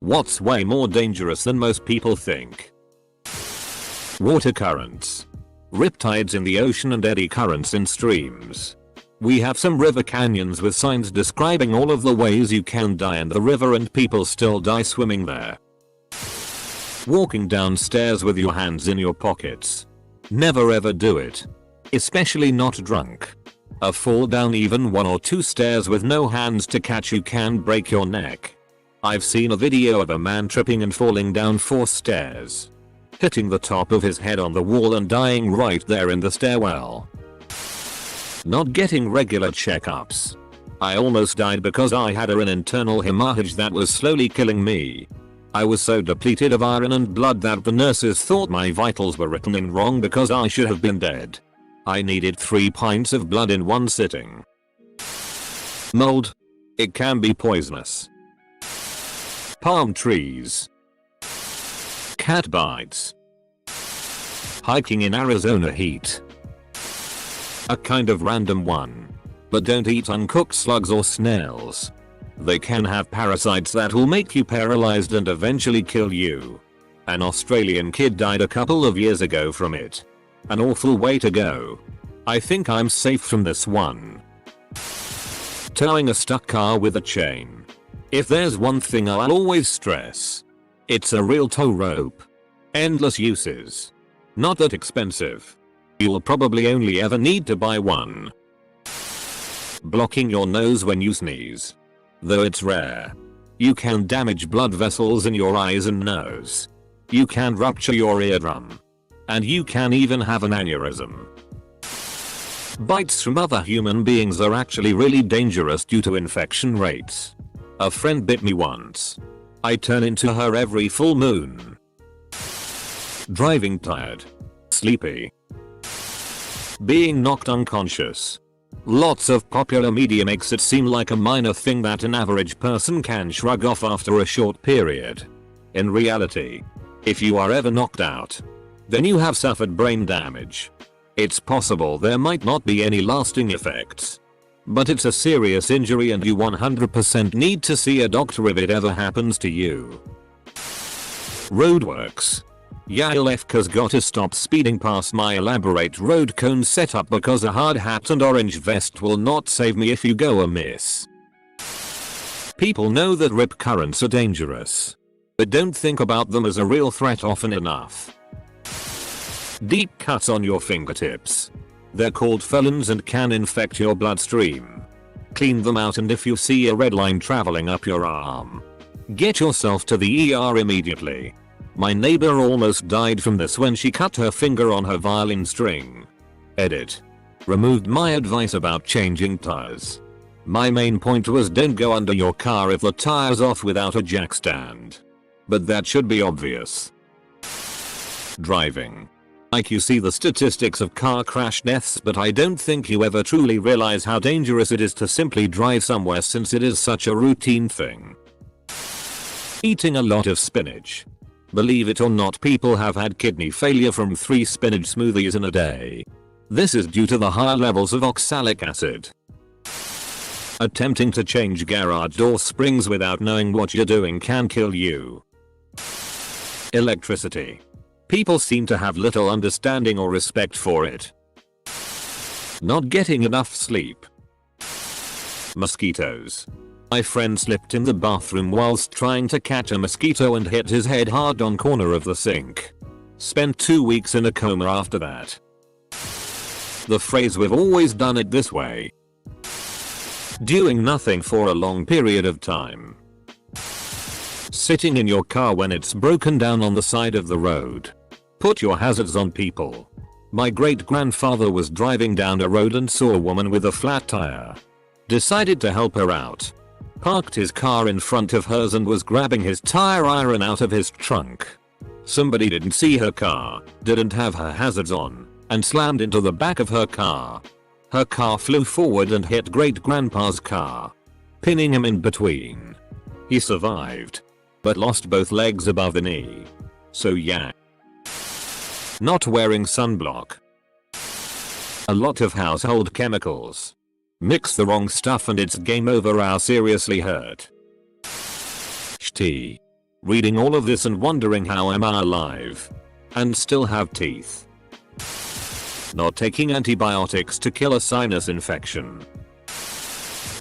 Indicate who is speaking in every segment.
Speaker 1: What's way more dangerous than most people think? Water currents. Riptides in the ocean and eddy currents in streams. We have some river canyons with signs describing all of the ways you can die in the river, and people still die swimming there. Walking downstairs with your hands in your pockets. Never ever do it. Especially not drunk. A fall down even 1 or 2 stairs with no hands to catch you can break your neck. I've seen a video of a man tripping and falling down 4 stairs. Hitting the top of his head on the wall and dying right there in the stairwell. Not getting regular checkups. I almost died because I had an internal hemorrhage that was slowly killing me. I was so depleted of iron and blood that the nurses thought my vitals were written in wrong because I should have been dead. I needed 3 pints of blood in 1 sitting. Mold. It can be poisonous. Palm trees. Cat bites. Hiking in Arizona heat. A kind of random one. But don't eat uncooked slugs or snails. They can have parasites that will make you paralyzed and eventually kill you. An Australian kid died a couple of years ago from it. An awful way to go. I think I'm safe from this one. Towing a stuck car with a chain. If there's one thing I'll always stress, it's a real tow rope. Endless uses. Not that expensive. You'll probably only ever need to buy one. Blocking your nose when you sneeze. Though it's rare. You can damage blood vessels in your eyes and nose. You can rupture your eardrum. And you can even have an aneurysm. Bites from other human beings are actually really dangerous due to infection rates. A friend bit me once. I turn into her every full moon. Driving tired. Sleepy. Being knocked unconscious. Lots of popular media makes it seem like a minor thing that an average person can shrug off after a short period. In reality, if you are ever knocked out, then you have suffered brain damage. It's possible there might not be any lasting effects. But it's a serious injury and you 100% need to see a doctor if it ever happens to you. Roadworks. Yeah, Lefka's gotta stop speeding past my elaborate road cone setup because a hard hat and orange vest will not save me if you go amiss. People know that rip currents are dangerous, but don't think about them as a real threat often enough. Deep cuts on your fingertips. They're called felons and can infect your bloodstream. Clean them out, and if you see a red line traveling up your arm, get yourself to the ER immediately. My neighbor almost died from this when she cut her finger on her violin string. Edit. Removed my advice about changing tires. My main point was don't go under your car if the tire's off without a jack stand. But that should be obvious. Driving. Like, you see the statistics of car crash deaths, but I don't think you ever truly realize how dangerous it is to simply drive somewhere since it is such a routine thing. Eating a lot of spinach. Believe it or not, people have had kidney failure from 3 spinach smoothies in a day. This is due to the higher levels of oxalic acid. Attempting to change garage door springs without knowing what you're doing can kill you. Electricity. People seem to have little understanding or respect for it. Not getting enough sleep. Mosquitoes. My friend slipped in the bathroom whilst trying to catch a mosquito and hit his head hard on corner of the sink. Spent 2 weeks in a coma after that. The phrase "we've always done it this way." Doing nothing for a long period of time. Sitting in your car when it's broken down on the side of the road. Put your hazards on people. My great grandfather was driving down a road and saw a woman with a flat tire. Decided to help her out. Parked his car in front of hers and was grabbing his tire iron out of his trunk. Somebody didn't see her car, didn't have her hazards on, and slammed into the back of her car. Her car flew forward and hit great grandpa's car, pinning him in between. He survived, but lost both legs above the knee. So yeah. Not wearing sunblock. A lot of household chemicals. Mix the wrong stuff and it's game over. I'll seriously hurt. Tea. Reading all of this and wondering how am I alive and still have teeth. Not taking antibiotics to kill a sinus infection.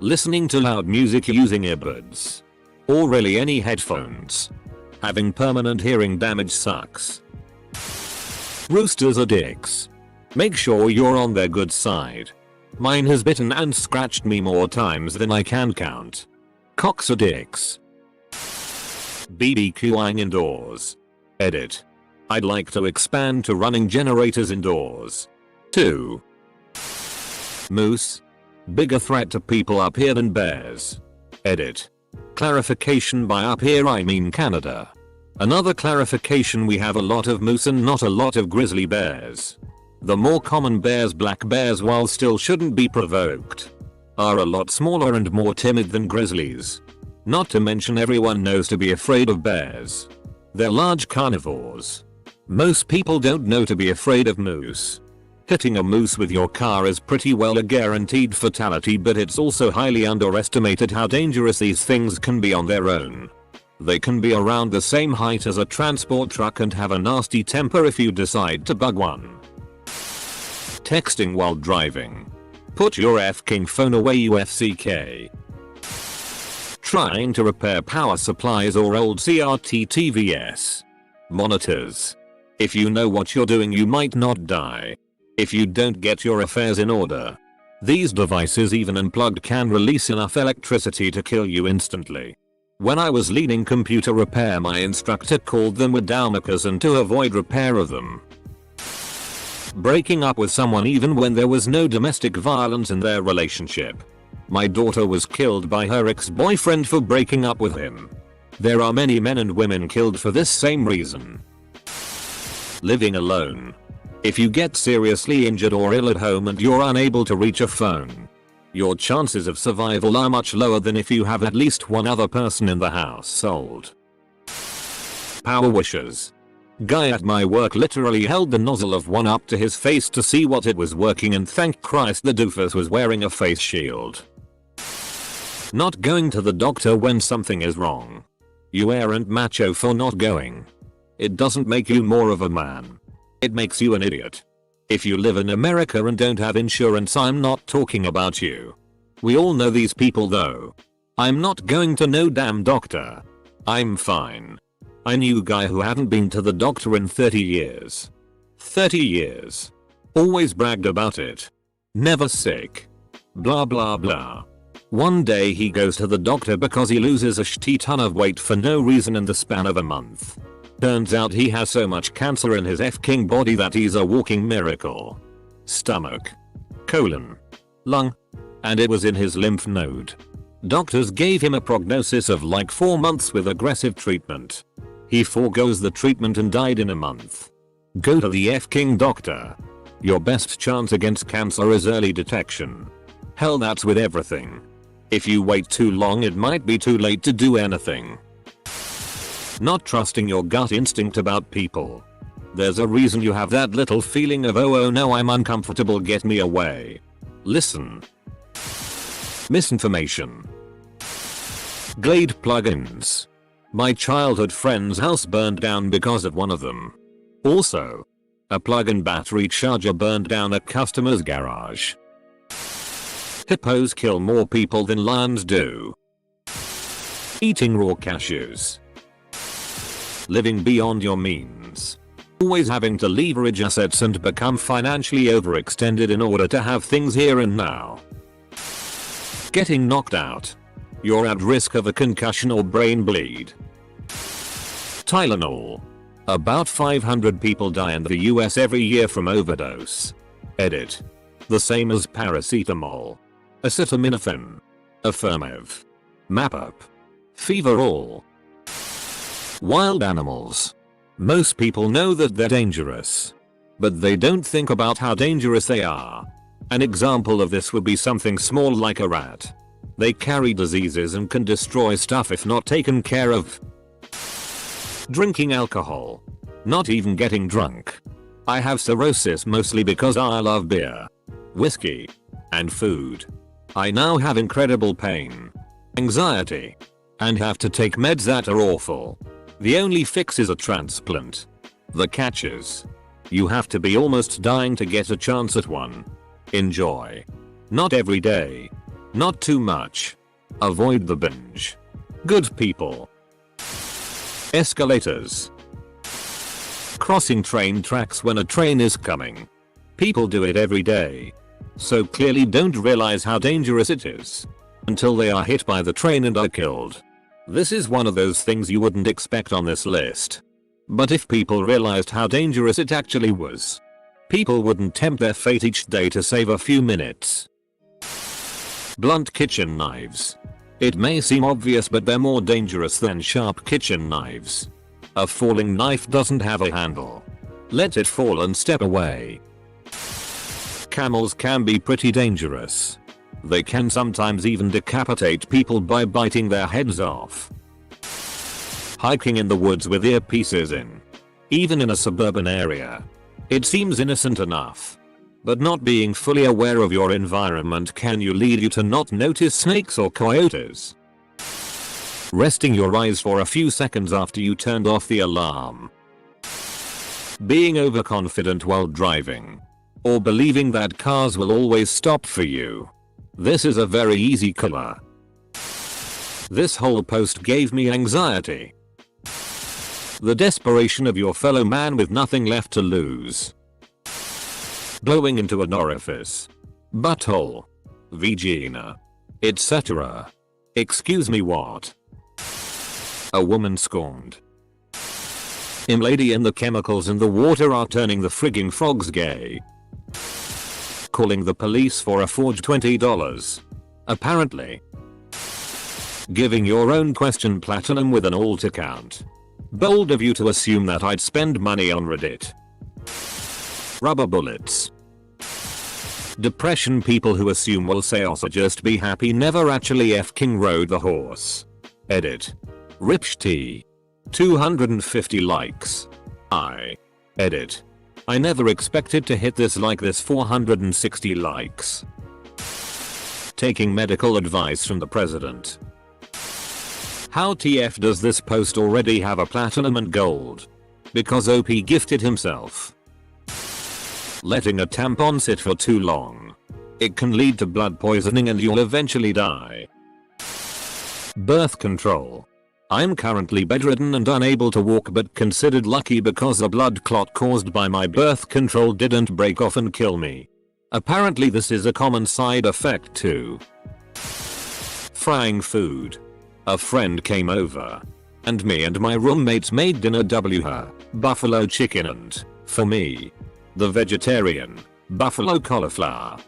Speaker 1: Listening to loud music using earbuds. Or really any headphones. Having permanent hearing damage sucks. Roosters are dicks. Make sure you're on their good side. Mine has bitten and scratched me more times than I can count. Cocks are dicks. BBQing indoors. Edit. I'd like to expand to running generators indoors. 2. Moose. Bigger threat to people up here than bears. Edit. Clarification: by up here I mean Canada. Another clarification: we have a lot of moose and not a lot of grizzly bears. The more common bears, black bears, while still shouldn't be provoked, are a lot smaller and more timid than grizzlies. Not to mention everyone knows to be afraid of bears. They're large carnivores. Most people don't know to be afraid of moose. Hitting a moose with your car is pretty well a guaranteed fatality, but it's also highly underestimated how dangerous these things can be on their own. They can be around the same height as a transport truck and have a nasty temper if you decide to bug one. Texting while driving. Put your f-king phone away, UFCK. Trying to repair power supplies or old CRT TVS monitors. If you know what you're doing, you might not die. If you don't get your affairs in order, these devices, even unplugged, can release enough electricity to kill you instantly. When I was leading computer repair, my instructor called them Wadowmakers, and to avoid repair of them. Breaking up with someone even when there was no domestic violence in their relationship. My daughter was killed by her ex-boyfriend for breaking up with him. There are many men and women killed for this same reason. Living alone. If you get seriously injured or ill at home and you're unable to reach a phone, your chances of survival are much lower than if you have at least one other person in the household. Power wishers. Guy at my work literally held the nozzle of one up to his face to see what it was working, and thank Christ the doofus was wearing a face shield. Not going to the doctor when something is wrong. You aren't macho for not going. It doesn't make you more of a man. It makes you an idiot. If you live in America and don't have insurance, I'm not talking about you. We all know these people though. I'm not going to no damn doctor. I'm fine. I knew a guy who hadn't been to the doctor in 30 years. 30 years. Always bragged about it. Never sick. Blah blah blah. One day he goes to the doctor because he loses a shitty ton of weight for no reason in the span of a month. Turns out he has so much cancer in his f-king body that he's a walking miracle. Stomach, colon, lung, and it was in his lymph node. Doctors gave him a prognosis of like 4 months with aggressive treatment. He forgoes the treatment and died in a month. Go to the f-king doctor. Your best chance against cancer is early detection. Hell, that's with everything. If you wait too long, it might be too late to do anything. Not trusting your gut instinct about people. There's a reason you have that little feeling of oh no, I'm uncomfortable, get me away. Listen. Misinformation. Glade plugins. My childhood friend's house burned down because of one of them. Also, a plug-in battery charger burned down a customer's garage. Hippos kill more people than lions do. Eating raw cashews. Living beyond your means. Always having to leverage assets and become financially overextended in order to have things here and now. Getting knocked out. You're at risk of a concussion or brain bleed. Tylenol. About 500 people die in the US every year from overdose. Edit. The same as paracetamol. Acetaminophen. Affirmative. Map-up. Feverall. Wild animals. Most people know that they're dangerous, but they don't think about how dangerous they are. An example of this would be something small like a rat. They carry diseases and can destroy stuff if not taken care of. Drinking alcohol. Not even getting drunk. I have cirrhosis mostly because I love beer, whiskey, and food. I now have incredible pain, anxiety, and have to take meds that are awful. The only fix is a transplant. The catch is, you have to be almost dying to get a chance at one. Enjoy. Not every day. Not too much. Avoid the binge. Good people. Escalators. Crossing train tracks when a train is coming. People do it every day. So clearly don't realize how dangerous it is. Until they are hit by the train and are killed. This is one of those things you wouldn't expect on this list. But if people realized how dangerous it actually was, people wouldn't tempt their fate each day to save a few minutes. Blunt kitchen knives. It may seem obvious, but they're more dangerous than sharp kitchen knives. A falling knife doesn't have a handle. Let it fall and step away. Camels can be pretty dangerous. They can sometimes even decapitate people by biting their heads off. Hiking in the woods with earpieces in. Even in a suburban area. It seems innocent enough. But not being fully aware of your environment can lead you to not notice snakes or coyotes. Resting your eyes for a few seconds after you turned off the alarm. Being overconfident while driving. Or believing that cars will always stop for you. This is a very easy killer. This whole post gave me anxiety. The desperation of your fellow man with nothing left to lose. Blowing into an orifice. Butthole. Vagina. Etc. Excuse me, what? A woman scorned. Lady, and the chemicals in the water are turning the frigging frogs gay. Calling the police for a forged $20. Apparently. Giving your own question platinum with an alt account. Bold of you to assume that I'd spend money on Reddit. Rubber bullets. Depression. People who assume will say also just be happy never actually f***ing rode the horse. Edit. Ripsh T. 250 likes. Edit. I never expected to hit this like this. 460 likes. Taking medical advice from the president. How TF does this post already have a platinum and gold? Because OP gifted himself. Letting a tampon sit for too long. It can lead to blood poisoning and you'll eventually die. Birth control. I'm currently bedridden and unable to walk, but considered lucky because a blood clot caused by my birth control didn't break off and kill me. Apparently this is a common side effect too. Frying food. A friend came over. And me and my roommates made dinner. Her buffalo chicken and, for me, the vegetarian, buffalo cauliflower.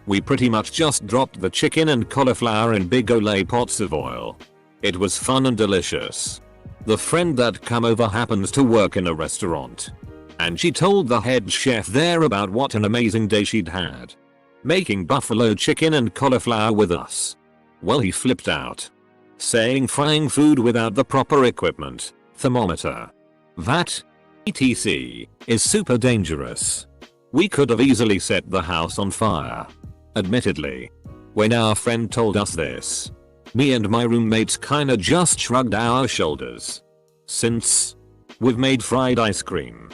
Speaker 1: We pretty much just dropped the chicken and cauliflower in big Olay pots of oil. It was fun and delicious. The friend that come over happens to work in a restaurant. And she told the head chef there about what an amazing day she'd had. Making buffalo chicken and cauliflower with us. Well, he flipped out. Saying frying food without the proper equipment, thermometer, vat, etc. is super dangerous. We could have easily set the house on fire. Admittedly. When our friend told us this, me and my roommates kinda just shrugged our shoulders. Since we've made fried ice cream,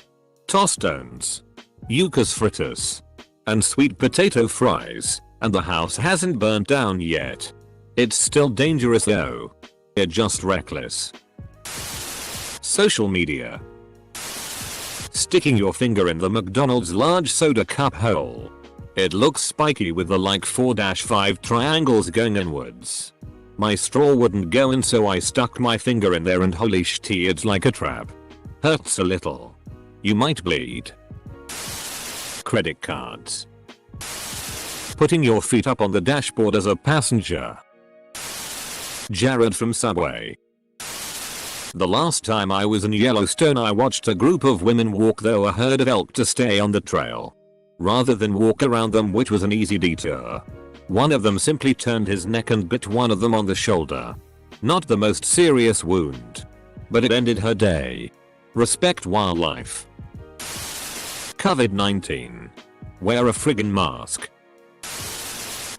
Speaker 1: tostones, yucas fritters, and sweet potato fries, and the house hasn't burnt down yet. It's still dangerous though. You're just reckless. Social media. Sticking your finger in the McDonald's large soda cup hole. It looks spiky with the like 4-5 triangles going inwards. My straw wouldn't go in, so I stuck my finger in there and holy shit, it's like a trap. Hurts a little. You might bleed. Credit cards. Putting your feet up on the dashboard as a passenger. Jared from Subway. The last time I was in Yellowstone, I watched a group of women walk through a herd of elk to stay on the trail, rather than walk around them, which was an easy detour. One of them simply turned his neck and bit one of them on the shoulder. Not the most serious wound, but it ended her day. Respect wildlife. COVID-19. Wear a friggin' mask.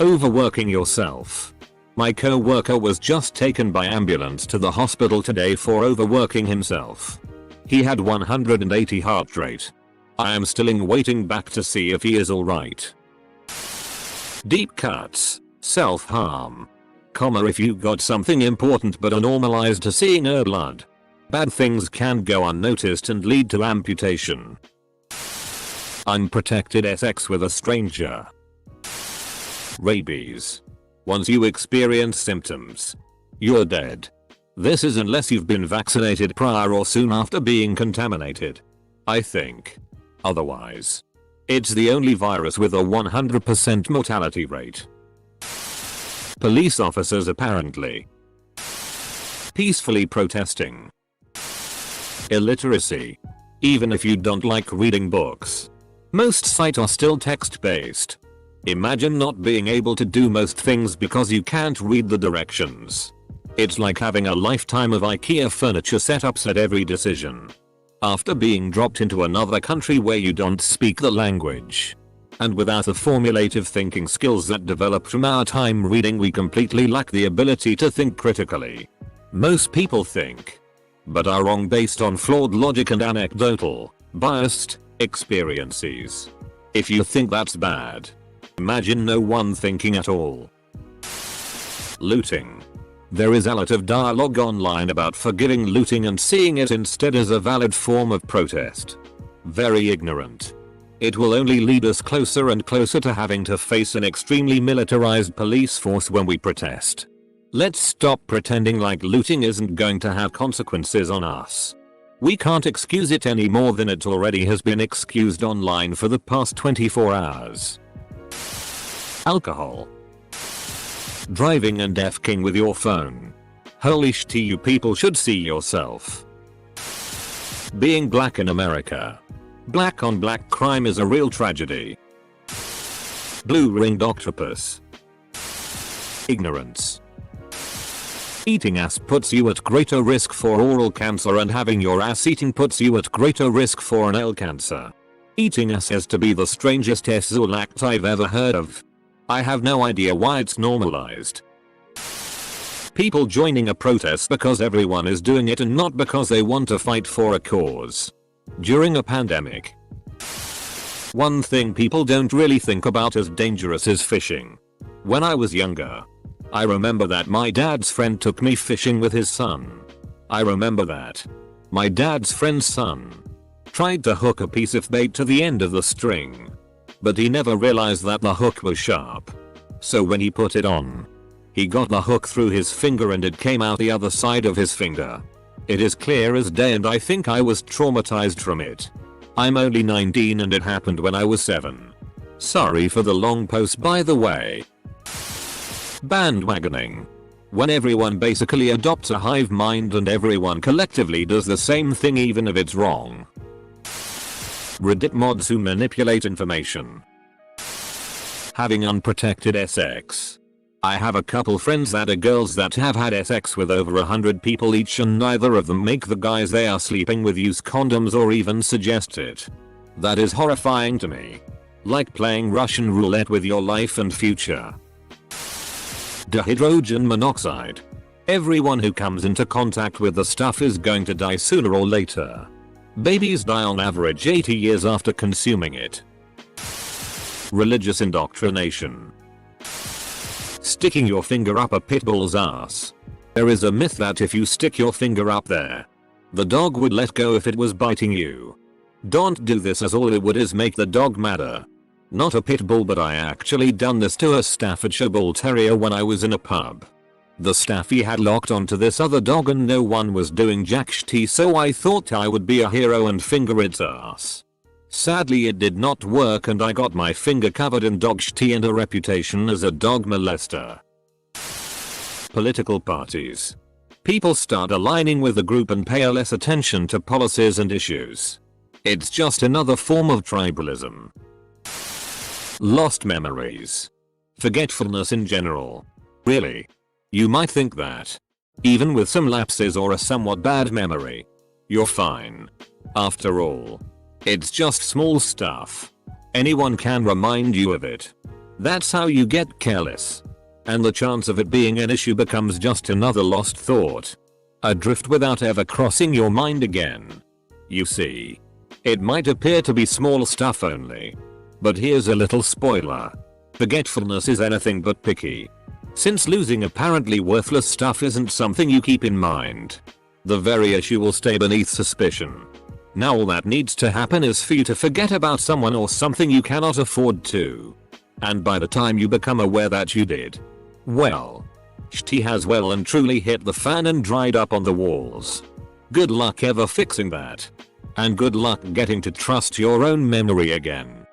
Speaker 1: Overworking yourself. My co-worker was just taken by ambulance to the hospital today for overworking himself. He had 180 heart rate. I am still waiting back to see if he is alright. Deep cuts, self-harm. If you got something important but are normalized to seeing blood. Bad things can go unnoticed and lead to amputation. Unprotected sex with a stranger. Rabies. Once you experience symptoms, you're dead. This is unless you've been vaccinated prior or soon after being contaminated. I think. Otherwise, it's the only virus with a 100% mortality rate. Police officers apparently peacefully protesting. Illiteracy. Even if you don't like reading books, most sites are still text-based. Imagine not being able to do most things because you can't read the directions. It's like having a lifetime of IKEA furniture setups at every decision. After being dropped into another country where you don't speak the language. And without the formulative thinking skills that develop from our time reading, we completely lack the ability to think critically. Most people think, but are wrong based on flawed logic and anecdotal, biased experiences. If you think that's bad, imagine no one thinking at all. Looting. There is a lot of dialogue online about forgiving looting and seeing it instead as a valid form of protest. Very ignorant. It will only lead us closer and closer to having to face an extremely militarized police force when we protest. Let's stop pretending like looting isn't going to have consequences on us. We can't excuse it any more than it already has been excused online for the past 24 hours. Alcohol. Driving and F-king with your phone. Holy shit, you people should see yourself. Being black in America. Black on black crime is a real tragedy. Blue-ringed octopus. Ignorance. Eating ass puts you at greater risk for oral cancer, and having your ass eaten puts you at greater risk for anal cancer. Eating ass has to be the strangest sexual act I've ever heard of. I have no idea why it's normalized. People joining a protest because everyone is doing it and not because they want to fight for a cause. During a pandemic. One thing people don't really think about as dangerous is fishing. When I was younger, I remember that my dad's friend took me fishing with his son. I remember that my dad's friend's son tried to hook a piece of bait to the end of the string, but he never realized that the hook was sharp. So when he put it on, he got the hook through his finger and it came out the other side of his finger. It is clear as day, and I think I was traumatized from it. I'm only 19 and it happened when I was 7. Sorry for the long post, by the way. Bandwagoning. When everyone basically adopts a hive mind and everyone collectively does the same thing even if it's wrong. Reddit mods who manipulate information. Having unprotected sex. I have a couple friends that are girls that have had sex with over 100 people each, and neither of them make the guys they are sleeping with use condoms or even suggest it. That is horrifying to me. Like playing Russian roulette with your life and future. Dihydrogen monoxide. Everyone who comes into contact with the stuff is going to die sooner or later. Babies die on average 80 years after consuming it. Religious indoctrination. Sticking your finger up a pit bull's ass. There is a myth that if you stick your finger up there, the dog would let go if it was biting you. Don't do this, as all it would is make the dog madder. Not a pit bull, but I actually done this to a Staffordshire Bull Terrier when I was in a pub. The Staffy had locked onto this other dog and no one was doing jack shit, so I thought I would be a hero and finger its ass. Sadly it did not work and I got my finger covered in dog shit and a reputation as a dog molester. Political parties. People start aligning with the group and pay less attention to policies and issues. It's just another form of tribalism. Lost memories. Forgetfulness in general. Really? You might think that, even with some lapses or a somewhat bad memory, you're fine. After all, it's just small stuff. Anyone can remind you of it. That's how you get careless. and the chance of it being an issue becomes just another lost thought. Adrift without ever crossing your mind again. You see, it might appear to be small stuff only. But here's a little spoiler. Forgetfulness is anything but picky. Since losing apparently worthless stuff isn't something you keep in mind, the very issue will stay beneath suspicion. Now all that needs to happen is for you to forget about someone or something you cannot afford to. And by the time you become aware that you did, well, shit has well and truly hit the fan and dried up on the walls. Good luck ever fixing that. And good luck getting to trust your own memory again.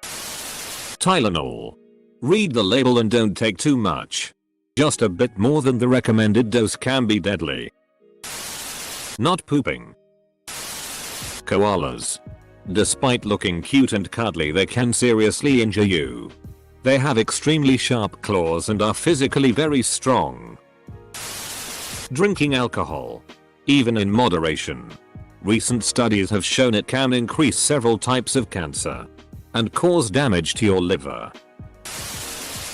Speaker 1: Tylenol. Read the label and don't take too much. Just a bit more than the recommended dose can be deadly. Not pooping. Koalas. Despite looking cute and cuddly, they can seriously injure you. They have extremely sharp claws and are physically very strong. Drinking alcohol. Even in moderation. Recent studies have shown it can increase several types of cancer and cause damage to your liver.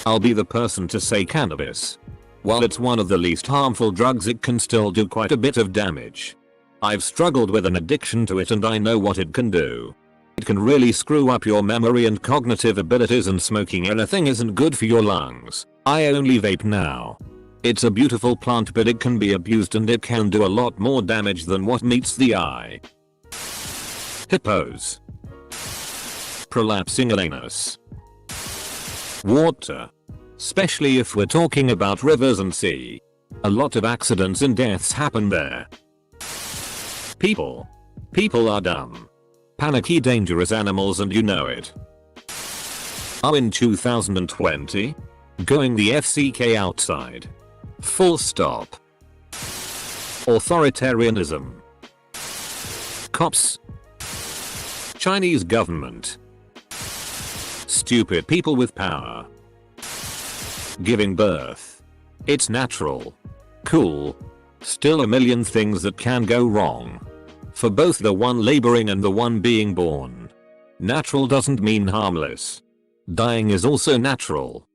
Speaker 1: I'll be the person to say cannabis. While it's one of the least harmful drugs, it can still do quite a bit of damage. I've struggled with an addiction to it and I know what it can do. It can really screw up your memory and cognitive abilities, and smoking anything isn't good for your lungs. I only vape now. It's a beautiful plant, but it can be abused and it can do a lot more damage than what meets the eye. Hippos. Prolapsing anus. Water. Especially if we're talking about rivers and sea. A lot of accidents and deaths happen there. People. People are dumb. Panicky, dangerous animals, and you know it. Oh, in 2020? Going the FCK outside. Full stop. Authoritarianism. Cops. Chinese government. Stupid people with power. Giving birth. It's natural. Cool. Still a million things that can go wrong. For both the one laboring and the one being born. Natural doesn't mean harmless. Dying is also natural.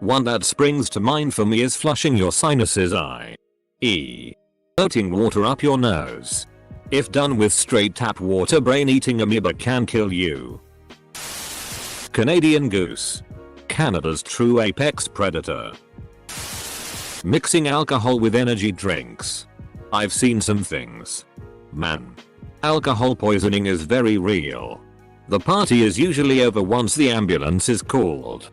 Speaker 1: One that springs to mind for me is flushing your sinuses, i.e. putting water up your nose. If done with straight tap water, brain-eating amoeba can kill you. Canadian goose. Canada's true apex predator. Mixing alcohol with energy drinks. I've seen some things. Man. Alcohol poisoning is very real. The party is usually over once the ambulance is called.